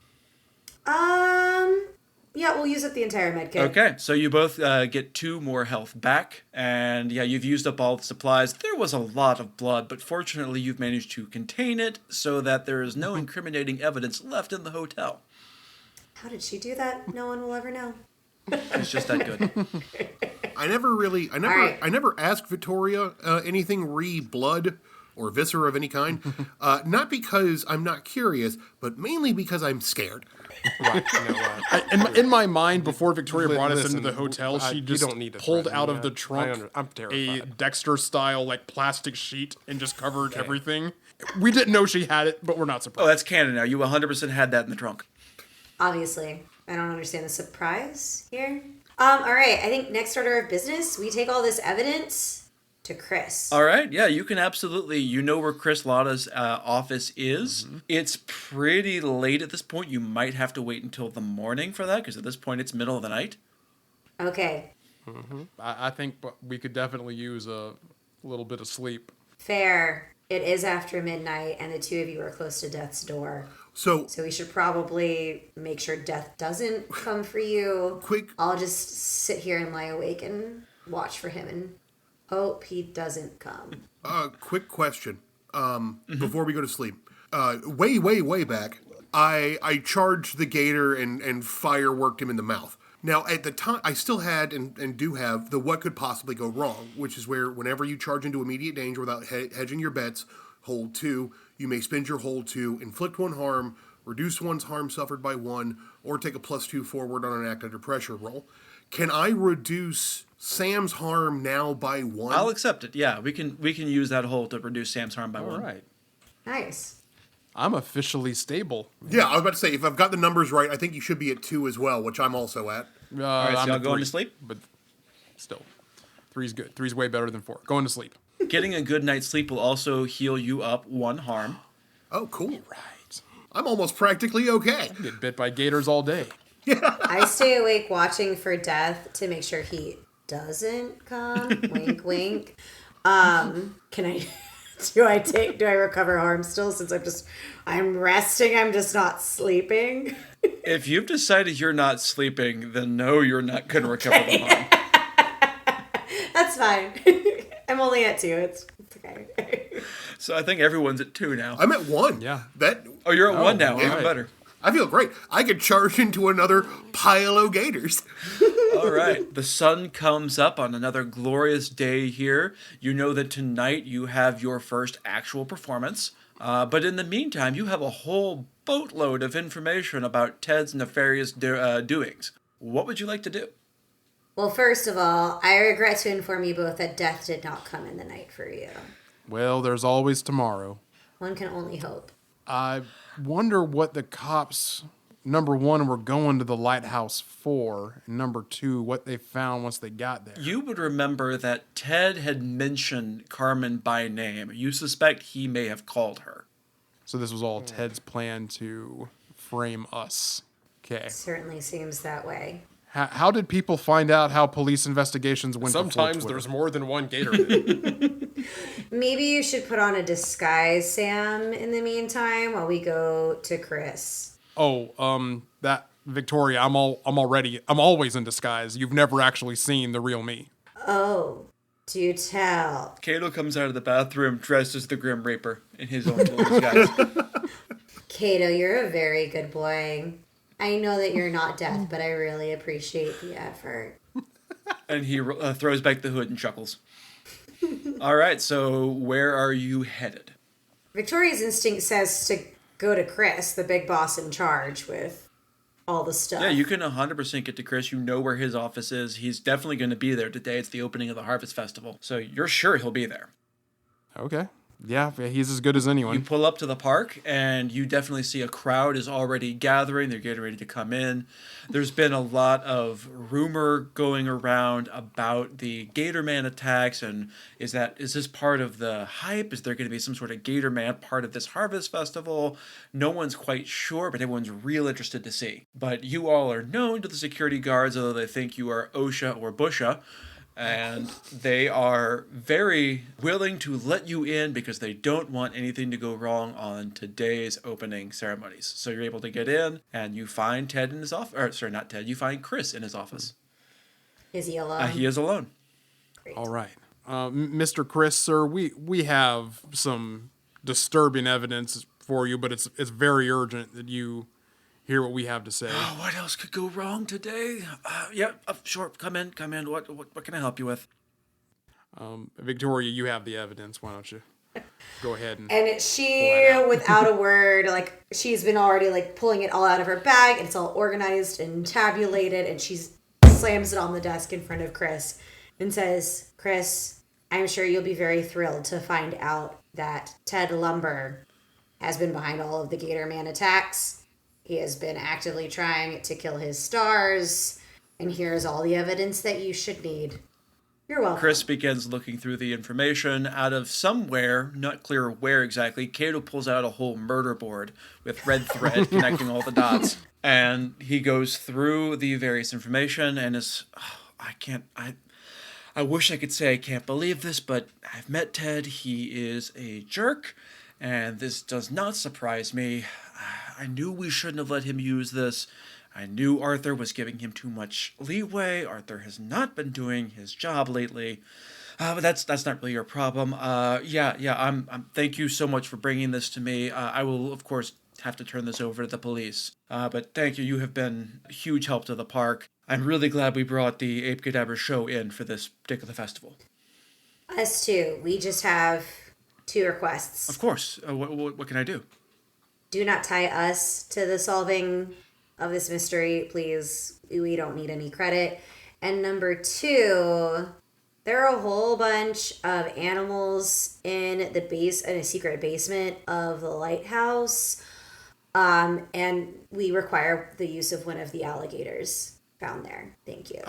Yeah, we'll use up the entire med kit. Okay, so you both get 2 more health back, and yeah, you've used up all the supplies. There was a lot of blood, but fortunately you've managed to contain it so that there is no incriminating evidence left in the hotel. How did she do that? No one will ever know. It's just that good. I never asked Victoria anything blood or viscera of any kind. Not because I'm not curious, but mainly because I'm scared. Right. In my mind, before Victoria brought us into the hotel, she you just don't need to pulled threaten out me. of the trunk I'm a terrified. Dexter-style like plastic sheet and just covered everything. We didn't know she had it, but we're not Oh, surprised. that's canon now. You 100% had that in the trunk. Obviously. I don't understand the surprise here. All right, I think next order of business, we take all this evidence to Chris. All right, yeah, you can absolutely. You know where Chris Lotta's office is. Mm-hmm. It's pretty late at this point. You might have to wait until the morning for that, because at this point it's middle of the night. Okay, I think we could definitely use a little bit of sleep. fair. It is after midnight, and the two of you are close to death's door. So, So we should probably make sure death doesn't come for you. quick, I'll just sit here and lie awake and watch for him and hope he doesn't come. quick question. Before we go to sleep, way back, I charged the gator and fireworked him in the mouth. Now, at the time, I still had and do have the what could possibly go wrong, which is where whenever you charge into immediate danger without hedging your bets, hold 2, you may spend your hold 2, inflict 1 harm, reduce one's harm suffered by 1, or take a +2 forward on an act under pressure roll. Can I reduce Sam's harm now by 1? I'll accept it. Yeah, we can use that hole to reduce Sam's harm by All 1. right. Nice. I'm officially stable. Yeah, I was about to say, if I've got the numbers right, I think you should be at 2 as well, which I'm also at. All right, so I'm y'all at going 3, to sleep? But still, 3's good. 3's way better than 4. Going to sleep. Getting a good night's sleep will also heal you up 1 harm. Oh, cool. Right. I'm almost practically okay. Get bit by gators all day. I stay awake watching for death to make sure he doesn't come. Wink, wink. Can I Do I recover harm still since I'm resting, I'm just not sleeping? If you've decided you're not sleeping, then no, you're not going to recover the harm. That's fine. I'm only at 2. It's okay. So I think everyone's at 2 now. I'm at 1. Yeah. Oh, you're at 1 now. yeah. Even better. I feel great. I could charge into another pile of gators. All right. The sun comes up on another glorious day here. You know that tonight you have your first actual performance. But in the meantime, you have a whole boatload of information about Ted's nefarious doings. What would you like to do? Well, first of all, I regret to inform you both that death did not come in the night for you. Well, there's always tomorrow. One can only hope. I wonder what the cops, number 1, were going to the lighthouse for, and number 2, what they found once they got there. You would remember that Ted had mentioned Carmen by name. You suspect he may have called her. So this was all Ted's plan to frame us. Okay. Certainly seems that way. How did people find out how police investigations went before Sometimes Twitter? there's more than one gator. Maybe you should put on a disguise, Sam, in the meantime, while we go to Chris. Oh, that Victoria, I'm always in disguise. You've never actually seen the real me. Oh, do tell. Cato comes out of the bathroom dressed as the Grim Reaper in his own little disguise. Cato, you're a very good boy. I know that you're not deaf, but I really appreciate the effort. And he throws back the hood and chuckles. All right, so where are you headed? Victoria's instinct says to go to Chris, the big boss in charge with all the stuff. Yeah, you can 100% get to Chris. You know where his office is. He's definitely going to be there today. It's the opening of the Harvest Festival. So you're sure he'll be there. Okay. Yeah, he's as good as anyone. You pull up to the park, and you definitely see a crowd is already gathering. They're getting ready to come in. There's been a lot of rumor going around about the Gator Man attacks, and is this part of the hype? Is there going to be some sort of Gator Man part of this Harvest Festival? No one's quite sure, but everyone's real interested to see. But you all are known to the security guards, although they think you are OSHA or Busha. And they are very willing to let you in because they don't want anything to go wrong on today's opening ceremonies. So you're able to get in, and you find Ted in his office. Or, sorry, not Ted. You find Chris in his office. Is he alone? He is alone. Great. All right. Mr. Chris, sir, we have some disturbing evidence for you, but it's very urgent that you hear what we have to say. Oh, what else could go wrong today? Sure. Come in. What can I help you with? Victoria, you have the evidence. Why don't you go ahead And she, without a word, like, she's been already, like, pulling it all out of her bag, and it's all organized and tabulated, and she slams it on the desk in front of Chris and says, Chris, I'm sure you'll be very thrilled to find out that Ted Lumber has been behind all of the Gator Man attacks. He has been actively trying to kill his stars, and here's all the evidence that you should need. You're welcome. Chris begins looking through the information. Out of somewhere, not clear where exactly, Cato pulls out a whole murder board with red thread connecting all the dots. And he goes through the various information and is, I wish I could say I can't believe this, but I've met Ted. He is a jerk, and this does not surprise me. I knew we shouldn't have let him use this. I knew Arthur was giving him too much leeway. Arthur has not been doing his job lately. But that's not really your problem. Thank you so much for bringing this to me. I will, of course, have to turn this over to the police. But thank you. You have been a huge help to the park. I'm really glad we brought the Abe Kadabra show in for this particular festival. Us too. We just have 2 requests. Of course. What can I do? Do not tie us to the solving of this mystery, please. We don't need any credit. And number 2, there are a whole bunch of animals in a secret basement of the lighthouse. And we require the use of one of the alligators found there. Thank you.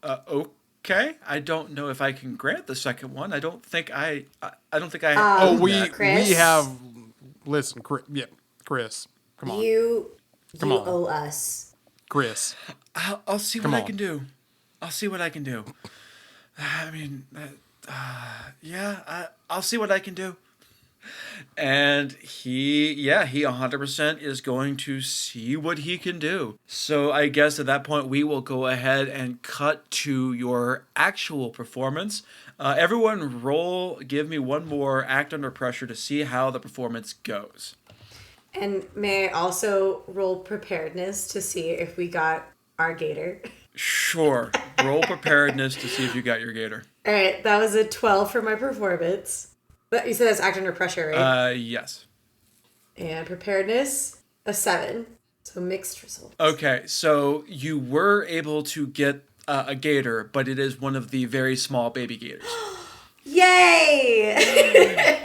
Okay. I don't know if I can grant the second one. I don't think I we have. Listen, Chris, come on. You Come on. owe us. Chris. I'll see what I can do. I'll see what I can do. I mean, Yeah, I'll see what I can do. And he 100% is going to see what he can do. So I guess at that point, we will go ahead and cut to your actual performance. Everyone give me one more act under pressure to see how the performance goes. And may I also roll preparedness to see if we got our gator? Sure. Roll preparedness to see if you got your gator. All right, that was a 12 for my performance. But you said that's act under pressure, right? Yes. And preparedness, a 7. So mixed results. Okay, so you were able to get a gator, but it is one of the very small baby gators. Yay!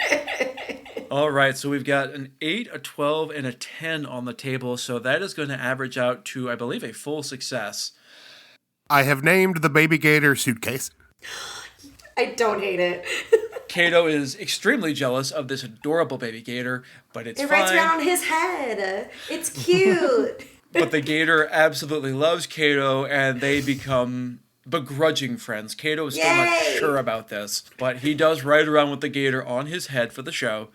All right, so we've got an 8, a 12, and a 10 on the table, so that is going to average out to, I believe, a full success. I have named the baby gator Suitcase. I don't hate it. Cato is extremely jealous of this adorable baby gator, but it's It fine. writes around on his head. It's cute. But the gator absolutely loves Cato, and they become begrudging friends. Cato is still not Yay! sure about this, but he does ride around with the gator on his head for the show.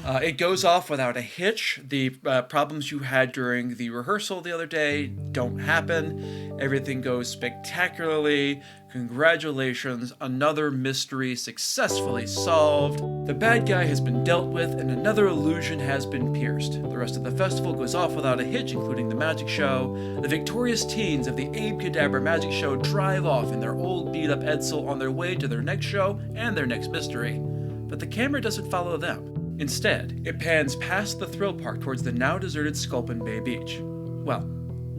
It goes off without a hitch. The problems you had during the rehearsal the other day don't happen. Everything goes spectacularly. Congratulations, another mystery successfully solved. The bad guy has been dealt with and another illusion has been pierced. The rest of the festival goes off without a hitch, including the magic show. The victorious teens of the Abe Kadabra magic show drive off in their old beat-up Edsel on their way to their next show and their next mystery. But the camera doesn't follow them. Instead, it pans past the thrill park towards the now deserted Sculpin Bay Beach. Well,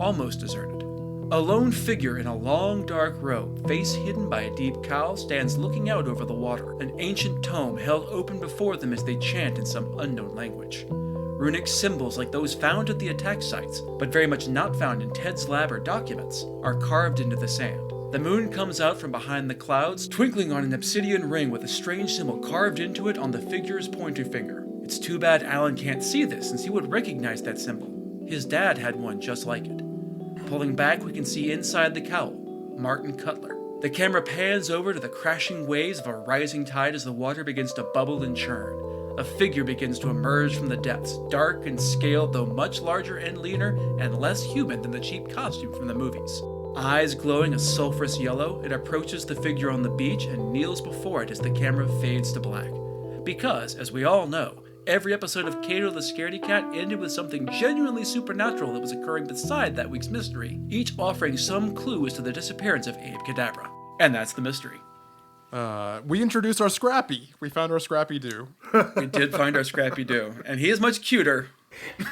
almost deserted. A lone figure in a long dark robe, face hidden by a deep cowl, stands looking out over the water, an ancient tome held open before them as they chant in some unknown language. Runic symbols like those found at the attack sites, but very much not found in Ted's lab or documents, are carved into the sand. The moon comes out from behind the clouds, twinkling on an obsidian ring with a strange symbol carved into it on the figure's pointer finger. It's too bad Alan can't see this, since he would recognize that symbol. His dad had one just like it. Pulling back, we can see inside the cowl, Martin Cutler. The camera pans over to the crashing waves of a rising tide as the water begins to bubble and churn. A figure begins to emerge from the depths, dark and scaled, though much larger and leaner and less human than the cheap costume from the movies. Eyes glowing a sulphurous yellow, it approaches the figure on the beach and kneels before it as the camera fades to black. Because, as we all know, every episode of Cato the Scaredy Cat ended with something genuinely supernatural that was occurring beside that week's mystery, each offering some clue as to the disappearance of Abe Kadabra. And that's the mystery. We introduced our Scrappy. We found our Scrappy Doo. We did find our Scrappy Doo, and he is much cuter.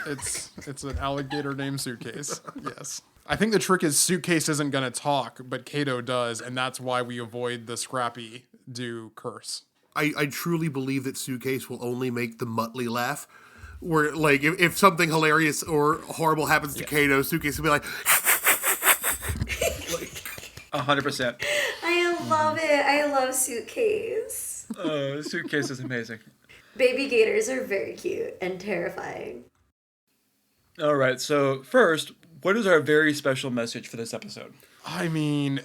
It's an alligator named Suitcase. Yes. I think the trick is Suitcase isn't going to talk, but Cato does, and that's why we avoid the Scrappy Doo curse. I truly believe that Suitcase will only make the Muttley laugh. Where, like, if something hilarious or horrible happens to Cato, Suitcase will be like... 100%. I love it. I love Suitcase. Suitcase is amazing. Baby gators are very cute and terrifying. All right, so first, what is our very special message for this episode? I mean,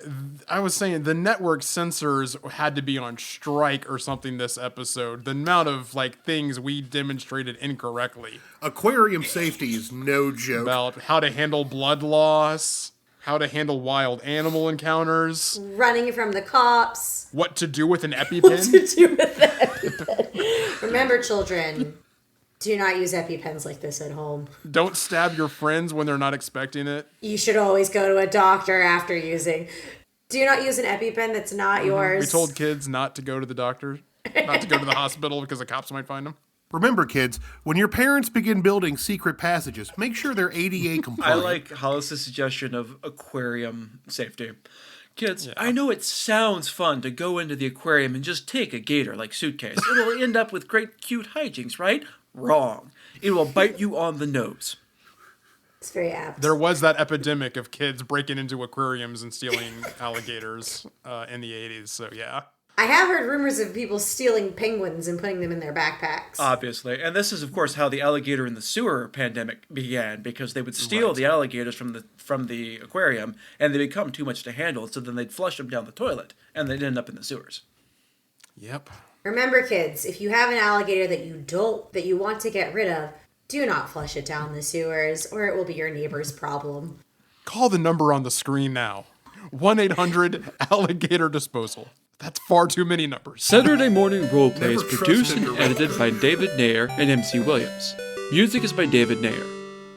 I was saying the network censors had to be on strike or something this episode. The amount of, like, things we demonstrated incorrectly. Aquarium safety is no joke. About how to handle blood loss, how to handle wild animal encounters. Running from the cops. What to do with an What EpiPen. to do with the EpiPen. Remember, children, do not use EpiPens like this at home. Don't stab your friends when they're not expecting it. You should always go to a doctor after using. Do not use an EpiPen that's not yours. We told kids not to go to the doctor, not to go to the hospital because the cops might find them. Remember, kids, when your parents begin building secret passages, make sure they're ADA I compliant. like Hollis' suggestion of aquarium safety. Kids, I know it sounds fun to go into the aquarium and just take a gator like Suitcase. It'll end up with great cute hijinks, right? Wrong. It will bite you on the nose. It's very apt. There was that epidemic of kids breaking into aquariums and stealing alligators in the 80s, so yeah. I have heard rumors of people stealing penguins and putting them in their backpacks. Obviously. And this is, of course, how the alligator in the sewer pandemic began, because they would steal the alligators from the aquarium, and they become too much to handle, so then they'd flush them down the toilet, and they'd end up in the sewers. Yep. Remember, kids, if you have an alligator that you want to get rid of, do not flush it down the sewers, or it will be your neighbor's problem. Call the number on the screen now. 1-800-alligator disposal. That's far too many numbers. Saturday Morning Roleplay is Never produced trusted and your edited by David Nair and MC Williams. Music is by David Nair.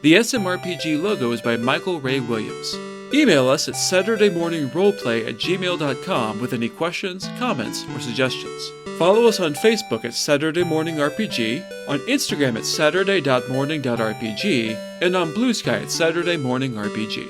The SMRPG logo is by Michael Ray Williams. Email us at SaturdayMorningRoleplay@gmail.com with any questions, comments, or suggestions. Follow us on Facebook at Saturday Morning RPG, on Instagram at Saturday.morning.rpg, and on Blue Sky at Saturday Morning RPG.